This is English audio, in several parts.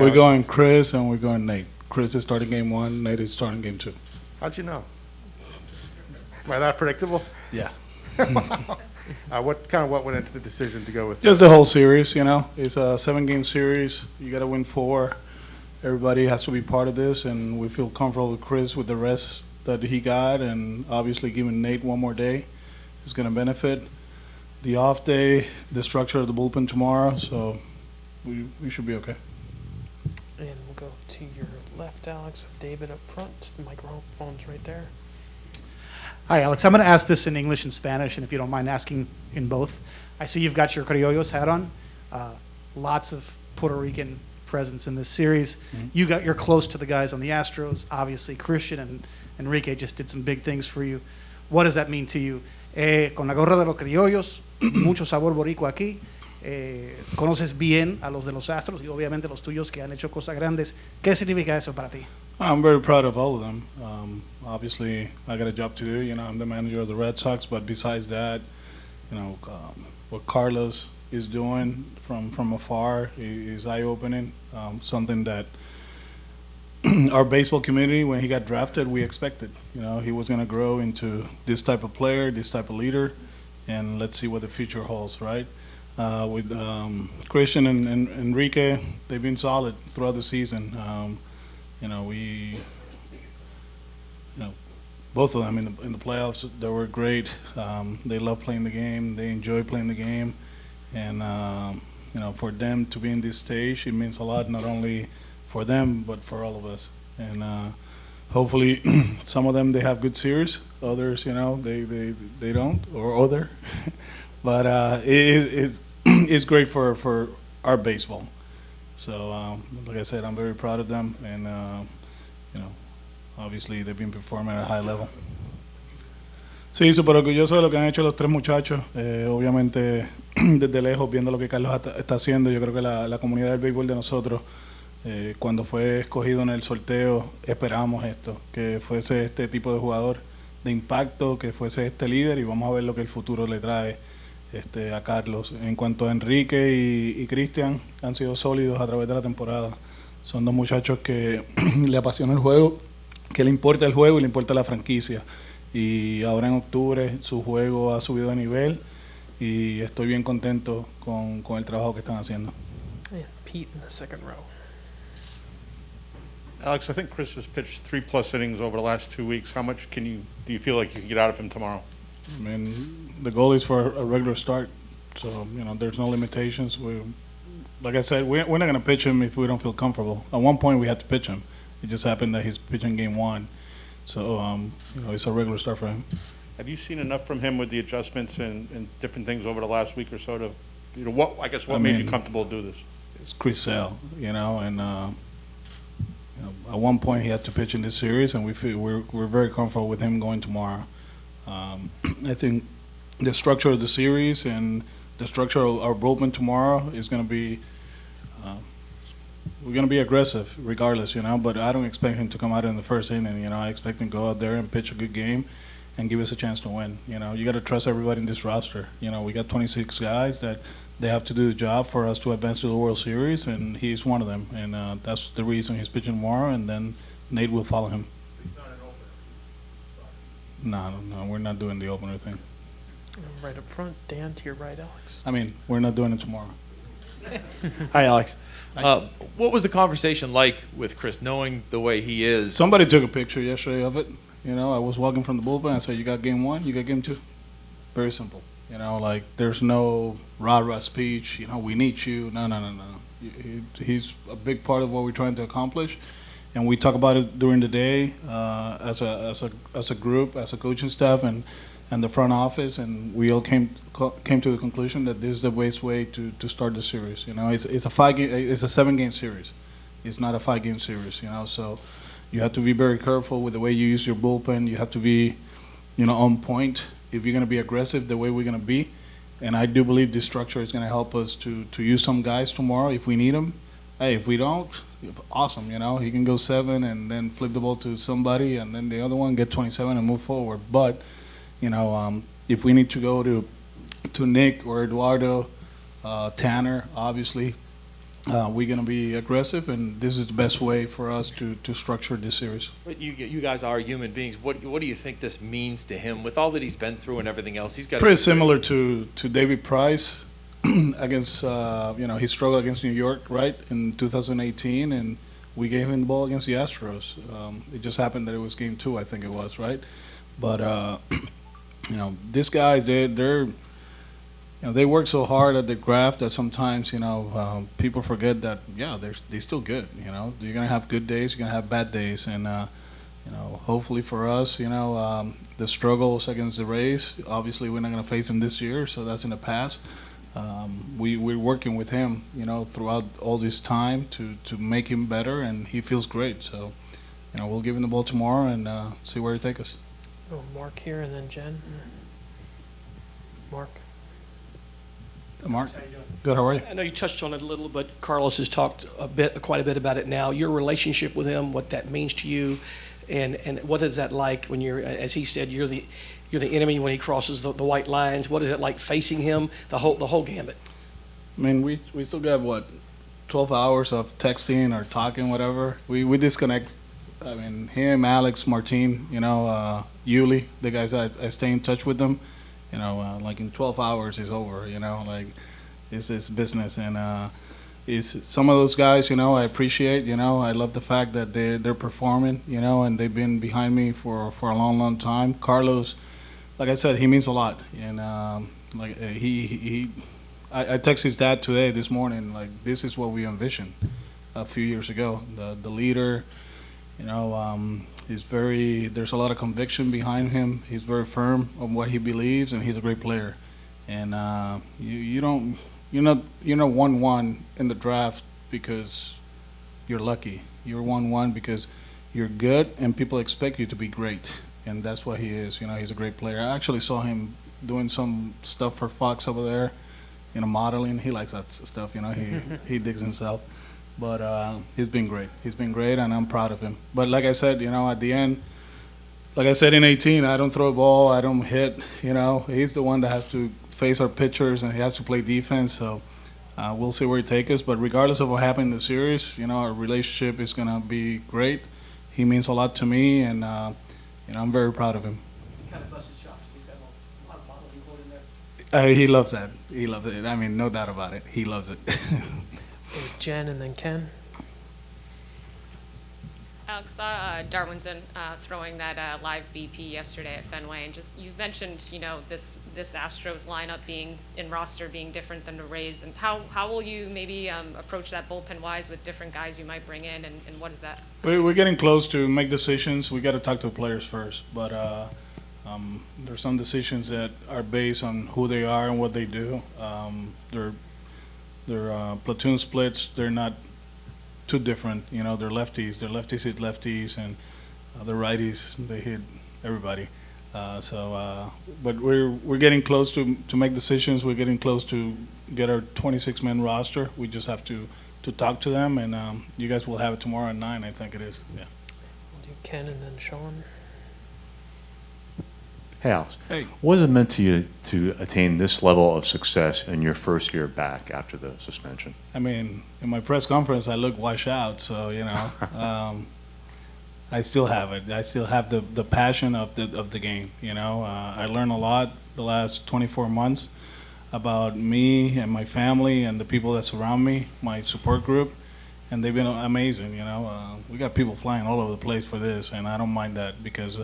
We're going Chris and we're going Nate. Chris is starting game 1, Nate is starting game 2. How'd you know? Am I that predictable? Yeah. What went into the decision to go with? Just the whole series, you know. It's a 7-game series. You got to win 4. Everybody has to be part of this, and we feel comfortable with Chris with the rest that he got, and obviously giving Nate one more day is going to benefit. The off day, the structure of the bullpen tomorrow, so we should be okay. And we'll go to your left, Alex, with David up front. The microphone's right there. Hi, Alex. I'm going to ask this in English and Spanish, and if you don't mind asking in both. I see you've got your Criollos hat on. Lots of Puerto Rican presence in this series. Mm-hmm. You're close to the guys on the Astros. Obviously, Christian and Enrique just did some big things for you. What does that mean to you? Con la gorra de los Criollos, mucho sabor boricua aquí. Conoces bien a los de los Astros y obviamente los tuyos que han hecho cosas grandes. ¿Qué significa eso para ti? I'm very proud of all of them. Obviously, I got a job to do. You know, I'm the manager of the Red Sox, but besides that, you know, what Carlos is doing from afar is eye-opening. Something that our baseball community, when he got drafted, we expected. You know, he was going to grow into this type of player, this type of leader, and let's see what the future holds, right? With Christian and Enrique, they've been solid throughout the season. Both of them in the playoffs, they were great. They love playing the game. They enjoy playing the game. And, for them to be in this stage, it means a lot, not only for them, but for all of us. And hopefully some of them, they have good series. Others, they don't, or other. But it's great for our baseball. So, like I said, I'm very proud of them. And, obviously they've been performing at a high level. Sí, súper orgulloso de lo que han hecho los 3 muchachos. Obviamente, desde lejos, viendo lo que Carlos está haciendo, yo creo que la comunidad del béisbol de nosotros, cuando fue escogido en el sorteo, esperábamos esto, que fuese este tipo de jugador de impacto, que fuese este líder, y vamos a ver lo que el futuro le trae a Carlos. En cuanto a Enrique y Cristian, han sido sólidos a través de la temporada. Son 2 muchachos que le apasiona el juego, que le importa el juego y le importa la franquicia. Y ahora en octubre su juego ha subido de nivel y estoy bien contento con el trabajo que están haciendo. And Pete in the second row. Alex, I think Chris has pitched 3+ innings over the last 2 weeks. How much do you feel like you can get out of him tomorrow? I mean, the goal is for a regular start, so there's no limitations. Like I said, we're not going to pitch him if we don't feel comfortable. At one point, we had to pitch him. It just happened that he's pitching game 1, so it's a regular start for him. Have you seen enough from him with the adjustments and different things over the last week or so to, what made you comfortable to do this? It's Chris Sale, and at one point he had to pitch in this series, and we're very comfortable with him going tomorrow. I think the structure of the series and the structure of our bullpen tomorrow is going to be. We're going to be aggressive regardless, but I don't expect him to come out in the first inning. I expect him to go out there and pitch a good game and give us a chance to win. You got to trust everybody in this roster. We got 26 guys that they have to do the job for us to advance to the World Series, and he's one of them. And that's the reason he's pitching tomorrow, and then Nate will follow him. He's not an opener. No, we're not doing the opener thing. Right up front, Dan, to your right, Alex. I mean, we're not doing it tomorrow. Hi, Alex. What was the conversation like with Chris, knowing the way he is? Somebody took a picture yesterday of it. I was walking from the bullpen and said, "You got game 1, you got game 2." Very simple. There's no rah-rah speech. We need you. No. He's a big part of what we're trying to accomplish, and we talk about it during the day as a group, as a coaching staff, and the front office, and we all came to the conclusion that this is the best way to start the series. It's a 7-game series. It's not a 5-game series. So you have to be very careful with the way you use your bullpen. You have to be, on point if you're going to be aggressive the way we're going to be. And I do believe this structure is going to help us to use some guys tomorrow if we need them. Hey, if we don't, awesome. He can go 7 and then flip the ball to somebody, and then the other one get 27 and move forward. But if we need to go to Nick or Eduardo, Tanner, obviously, we're going to be aggressive, and this is the best way for us to structure this series. But you guys are human beings. What do you think this means to him with all that he's been through and everything else? He's got Pretty similar to David Price against, he struggled against New York, right, in 2018, and we gave him the ball against the Astros. It just happened that it was game 2, I think it was, right? But, these guys, they're they work so hard at the craft that sometimes, people forget that, they're still good, You're going to have good days, you're going to have bad days. And, hopefully for us, the struggles against the Rays, obviously we're not going to face them this year, so that's in the past. We're working with him, throughout all this time to make him better, and he feels great. So, we'll give him the ball tomorrow and see where he takes us. Oh, Mark here and then Jen. Mark. Mark, good. How are you? I know you touched on it a little, but Carlos has talked quite a bit about it now. Your relationship with him, what that means to you, and what is that like when you're, as he said, you're the enemy when he crosses the white lines. What is it like facing him, the whole gambit? I mean, we still got 12 hours of texting or talking, whatever. We disconnect. I mean, him, Alex, Martin, Yuli, the guys I stay in touch with them. Like in 12 hours is over, like it's business. And it's some of those guys, I appreciate, I love the fact that they're performing, and they've been behind me for a long, long time. Carlos, like I said, he means a lot. And I texted his dad this morning, like this is what we envisioned a few years ago. The leader, there's a lot of conviction behind him. He's very firm on what he believes, and he's a great player. And you're not 1-1 in the draft because you're lucky. You're 1-1 because you're good, and people expect you to be great. And that's what he is. He's a great player. I actually saw him doing some stuff for Fox over there, modeling. He likes that stuff. He digs himself. But he's been great. He's been great, and I'm proud of him. But like I said, at the end, like I said in 18, I don't throw a ball, I don't hit. He's the one that has to face our pitchers, and he has to play defense. So we'll see where he takes us. But regardless of what happened in the series, our relationship is going to be great. He means a lot to me, and I'm very proud of him. He kind of busted chops. We've got a lot of modeling going in there. He loves that. He loves it. I mean, no doubt about it. He loves it. Jen and then Ken. Alex, Darwinson throwing that live BP yesterday at Fenway, and just you've mentioned this Astros lineup being different than the Rays, and how will you maybe approach that bullpen wise with different guys you might bring in, and what is that? We're getting close to make decisions. We got to talk to the players first, but there's some decisions that are based on who they are and what they do. They're platoon splits. They're not too different. They're lefties. They're lefties hit lefties, and the righties, they hit everybody. But we're getting close to make decisions. We're getting close to get our 26-man roster. We just have to talk to them, and you guys will have it tomorrow at 9, I think it is. Yeah. We'll do Ken and then Sean. Hey, Alex. Hey. What has it meant to you to attain this level of success in your first year back after the suspension? I mean, in my press conference, I look washed out, so I still have it. I still have the passion of the game. I learned a lot the last 24 months about me and my family and the people that surround me, my support group, and they've been amazing. We got people flying all over the place for this, and I don't mind that because.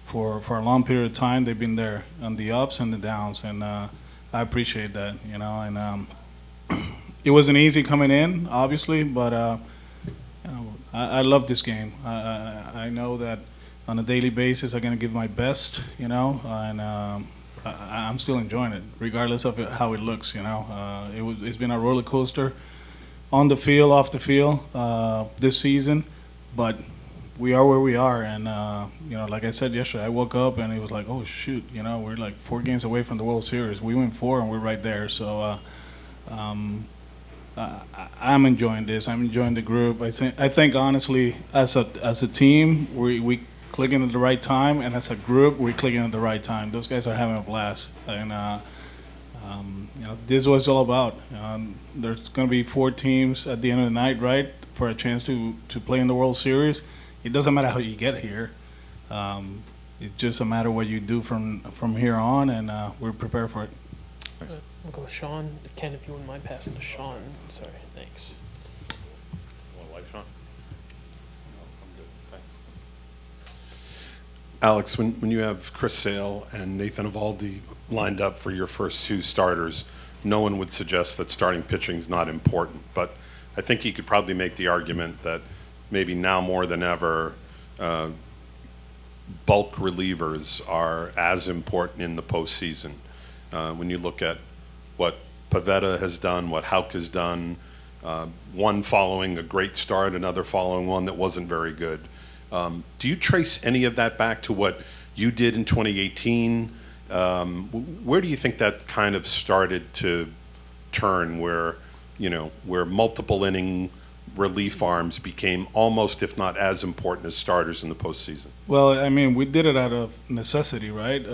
For a long period of time, they've been there on the ups and the downs, and I appreciate that, And it wasn't easy coming in, obviously, but I love this game. I know that on a daily basis, I'm going to give my best, and I'm still enjoying it, regardless of how it looks. It's been a roller coaster on the field, off the field this season, but. We are where we are, and like I said yesterday, I woke up and it was like, oh shoot, we're like 4 games away from the World Series. We win 4, and we're right there. So I'm enjoying this. I'm enjoying the group. I think honestly, as a team, we clicking at the right time, and as a group, we're clicking at the right time. Those guys are having a blast, and This is what it's all about. There's going to be 4 teams at the end of the night, right, for a chance to play in the World Series. It doesn't matter how you get here. It's just a matter of what you do from here on, and we're prepared for it. We'll go with Sean. Ken, if you wouldn't mind passing to Sean. Sorry, thanks. Alex, when you have Chris Sale and Nathan Eovaldi lined up for your first 2 starters, no one would suggest that starting pitching is not important. But I think you could probably make the argument that maybe now more than ever, bulk relievers are as important in the postseason. When you look at what Pivetta has done, what Houck has done, one following a great start, another following one that wasn't very good. Do you trace any of that back to what you did in 2018? Where do you think that kind of started to turn, where multiple inning relief arms became almost, if not as important as starters in the postseason? Well, I mean, we did it out of necessity, right?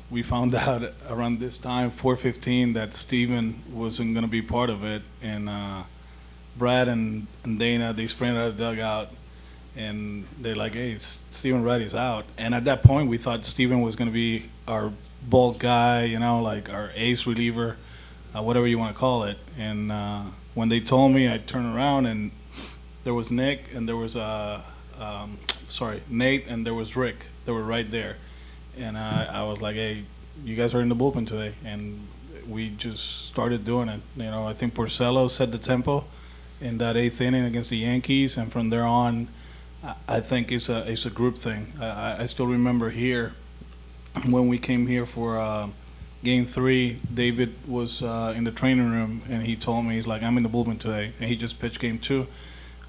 We found out around this time, 4:15, that Steven wasn't going to be part of it, and Brad and Dana, they sprinted out of the dugout. And they're like, hey, Steven Reddy's out. And at that point, we thought Steven was going to be our bulk guy, like our ace reliever, whatever you want to call it. And when they told me, I turned around and there was Nick and there was, Nate and there was Rick. They were right there. And I was like, hey, you guys are in the bullpen today. And we just started doing it. I think Porcello set the tempo in that 8th inning against the Yankees. And from there on, I think it's a group thing. I still remember here when we came here for Game 3. David was in the training room and he told me, he's like, I'm in the bullpen today, and he just pitched Game 2.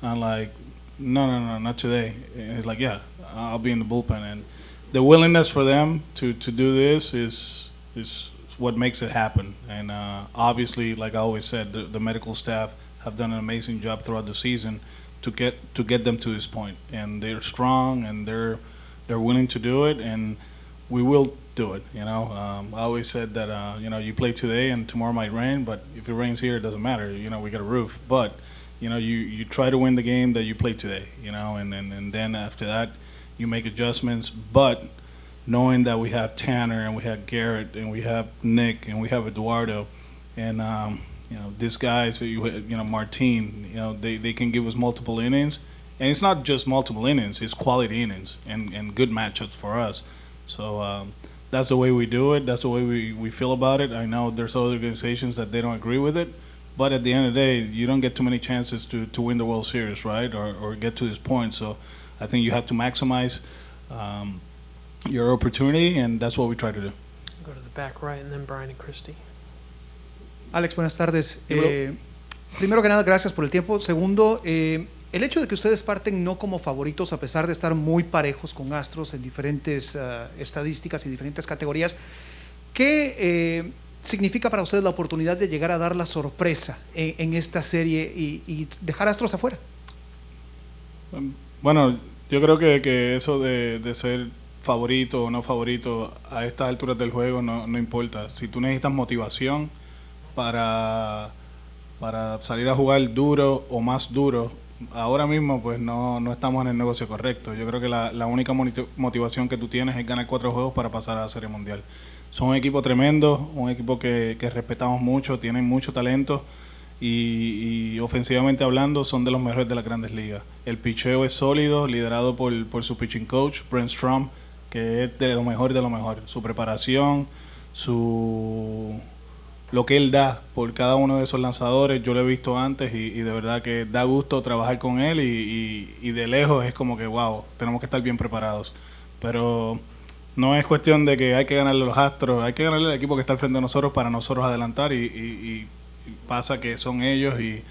I'm like, no, not today. And he's like, yeah, I'll be in the bullpen. And the willingness for them to do this is what makes it happen. And obviously, like I always said, the medical staff have done an amazing job throughout the season to get them to this point, and they're strong and they're willing to do it, and we will do it. I always said that you play today and tomorrow might rain, but if it rains here, it doesn't matter. We got a roof, but you try to win the game that you play today. And then after that, you make adjustments. But knowing that we have Tanner and we have Garrett and we have Nick and we have Eduardo, and these guys, Martin, they can give us multiple innings. And it's not just multiple innings, it's quality innings and good matchups for us. So that's the way we do it. That's the way we feel about it. I know there's other organizations that they don't agree with it. But at the end of the day, you don't get too many chances to win the World Series, right? Or get to this point. So I think you have to maximize your opportunity, and that's what we try to do. Go to the back right, and then Brian and Christy. Alex, buenas tardes. Primero que nada, gracias por el tiempo. Segundo, el hecho de que ustedes parten no como favoritos, a pesar de estar muy parejos con Astros en diferentes estadísticas y diferentes categorías, ¿qué significa para ustedes la oportunidad de llegar a dar la sorpresa en esta serie y dejar a Astros afuera? Bueno, yo creo que eso de ser favorito o no favorito a estas alturas del juego no importa. Si tú necesitas motivación para salir a jugar duro o más duro, ahora mismo pues no estamos en el negocio correcto. Yo creo que la única motivación que tú tienes es ganar 4 juegos para pasar a la Serie Mundial. Son un equipo tremendo, un equipo que respetamos mucho, tienen mucho talento y ofensivamente hablando son de los mejores de las Grandes Ligas. El picheo es sólido, liderado por su pitching coach, Brent Strom, que es de lo mejor de lo mejor. Su preparación, lo que él da por cada uno de esos lanzadores, yo lo he visto antes y de verdad que da gusto trabajar con él y de lejos es como que wow, tenemos que estar bien preparados. Pero no es cuestión de que hay que ganarle a los Astros, hay que ganarle al equipo que está al frente de nosotros para nosotros adelantar y pasa que son ellos y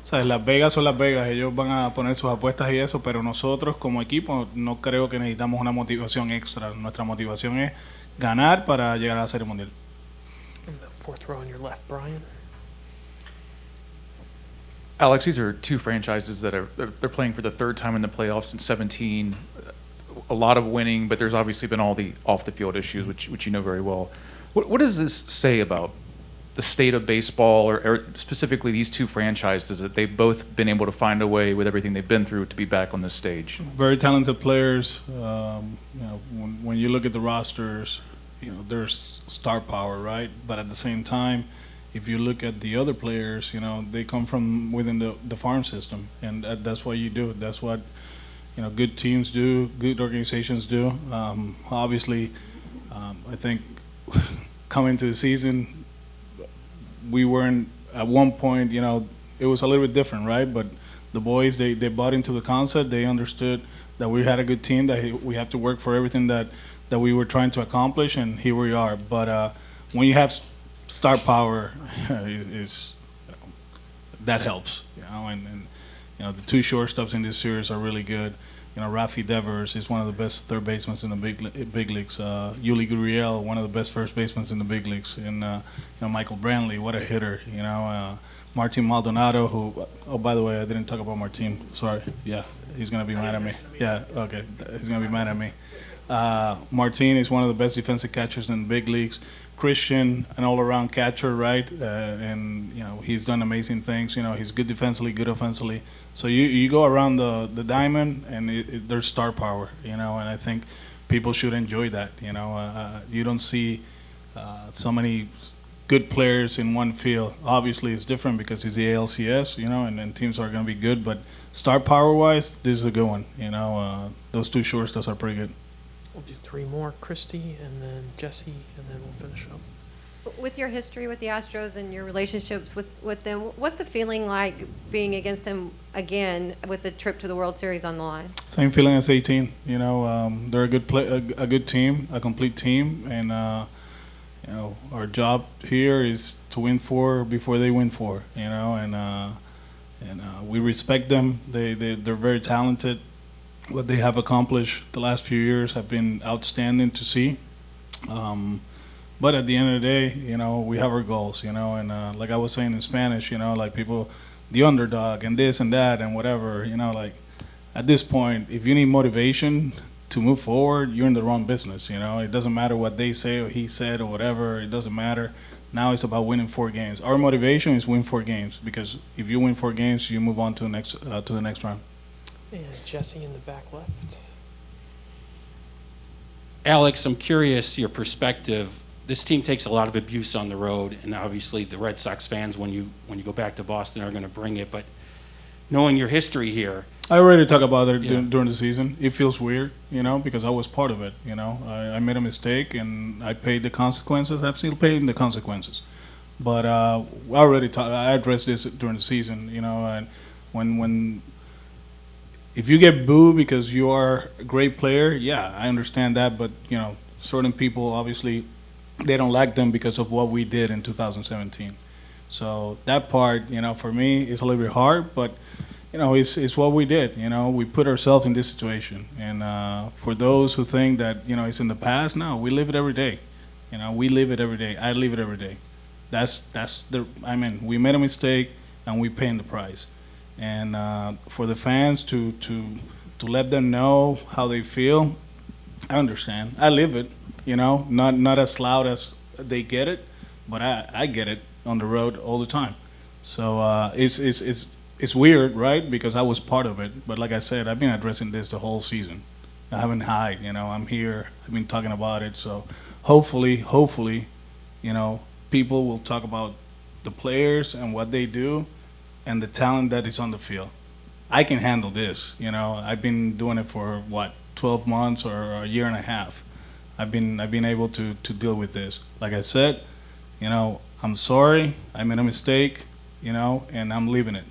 ¿sabes? Las Vegas son Las Vegas, ellos van a poner sus apuestas y eso, pero nosotros como equipo no creo que necesitamos una motivación extra. Nuestra motivación es ganar para llegar a la Serie Mundial. In the 4th row on your left, Brian. Alex, these are 2 franchises that they're playing for the 3rd time in the playoffs in 17. A lot of winning, but there's obviously been all the off-the-field issues, which you know very well. What does this say about the state of baseball, or specifically these two franchises, that they've both been able to find a way with everything they've been through to be back on this stage? Very talented players. When you look at the rosters, there's star power, right? But at the same time, if you look at the other players, they come from within the farm system, and that's what you do. That's what good teams do, good organizations do. Obviously, I think coming to the season, we weren't at one point. It was a little bit different, right? But the boys, they bought into the concept. They understood that we had a good team, that we have to work for everything that we were trying to accomplish, and here we are. But when you have star power, that helps, and the two shortstops in this series are really good. Rafi Devers is one of the best third basemen in the big leagues. Yuli Gurriel, one of the best first basemen in the big leagues. And Michael Brantley, what a hitter. Martin Maldonado, who, oh, by the way, I didn't talk about Martin. Sorry. Yeah, he's going to be mad at me. Yeah, okay. He's going to be mad at me. Martin is one of the best defensive catchers in the big leagues. Christian, an all-around catcher, right? And he's done amazing things. He's good defensively, good offensively. So you go around the diamond, and there's star power. And I think people should enjoy that. You don't see so many good players in one field. Obviously, it's different because it's the ALCS. And teams are going to be good. But star power-wise, this is a good one. Those two shortstops are pretty good. We'll do three more, Christy, and then Jesse, and then we'll finish up. With your history with the Astros and your relationships with them, what's the feeling like being against them again with the trip to the World Series on the line? Same feeling as 18. They're a good team, a complete team, and our job here is to win 4 before they win 4. And we respect them. They're very talented. What they have accomplished the last few years have been outstanding to see. But at the end of the day, we have our goals, and like I was saying in Spanish, like people, the underdog and this and that and whatever, like at this point, if you need motivation to move forward, you're in the wrong business, It doesn't matter what they say or he said or whatever, it doesn't matter. Now it's about winning 4 games. Our motivation is win 4 games, because if you win 4 games, you move on to the next round. And Jesse in the back left. Alex, I'm curious your perspective. This team takes a lot of abuse on the road, and obviously the Red Sox fans, when you go back to Boston, are going to bring it. But knowing your history here, I already talked about it during the season. It feels weird, because I was part of it. I made a mistake and I paid the consequences. I'm still paying the consequences. But I addressed this during the season. And when if you get booed because you are a great player, yeah, I understand that. But certain people obviously they don't like them because of what we did in 2017. So that part, for me, is a little bit hard. But it's what we did. We put ourselves in this situation. And for those who think that it's in the past, no, we live it every day. We live it every day. I live it every day. We made a mistake and we paying the price. And for the fans to let them know how they feel, I understand. I live it, not as loud as they get it, but I get it on the road all the time. So it's weird, right? Because I was part of it. But like I said, I've been addressing this the whole season. I haven't hide. I'm here. I've been talking about it. So hopefully, people will talk about the players and what they do and the talent that is on the field. I can handle this. I've been doing it for 12 months or a year and a half. I've been able to deal with this. Like I said, I'm sorry. I made a mistake. And I'm leaving it.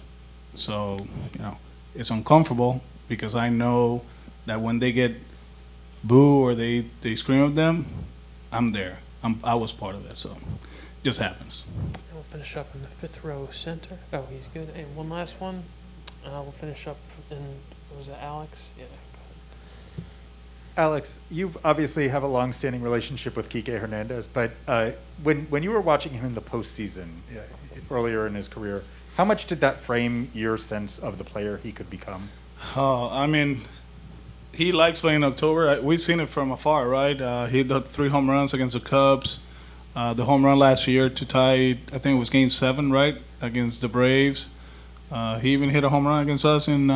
So it's uncomfortable because I know that when they get boo or they scream at them, I'm there. I was part of that. So it just happens. And we'll finish up in the 5th row center. Oh, he's good. And one last one. We'll finish up in, was it Alex? Yeah. Alex, you obviously have a long-standing relationship with Kike Hernandez, but when you were watching him in the postseason earlier in his career, how much did that frame your sense of the player he could become? He likes playing in October. We've seen it from afar, right? He hit 3 home runs against the Cubs. The home run last year to tie, I think it was Game 7, right, against the Braves. He even hit a home run against us in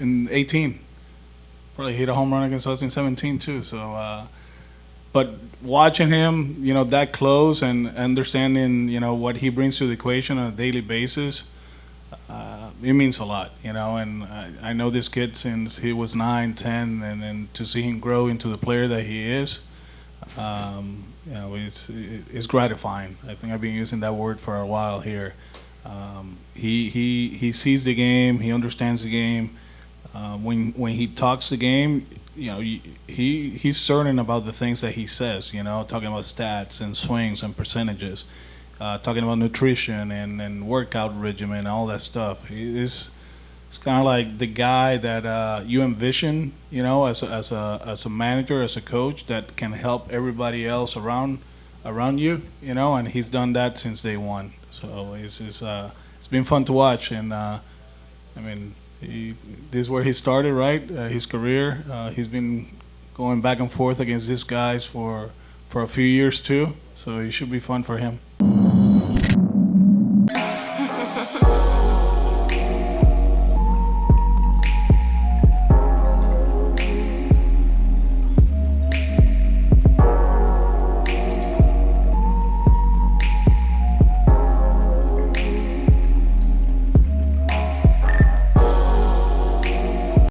18. Probably hit a home run against us in 17 too. So, but watching him, that close and understanding, what he brings to the equation on a daily basis, it means a lot, And I know this kid since he was 9, 10, and to see him grow into the player that he is, it's gratifying. I think I've been using that word for a while here. He sees the game. He understands the game. When he talks the game, he's certain about the things that he says. Talking about stats and swings and percentages, talking about nutrition and workout regimen and all that stuff. It's kind of like the guy that you envision, as a manager, as a coach that can help everybody else around you, and he's done that since day one. So it's been fun to watch, and this is where he started, right? His career. He's been going back and forth against these guys for a few years too. So it should be fun for him.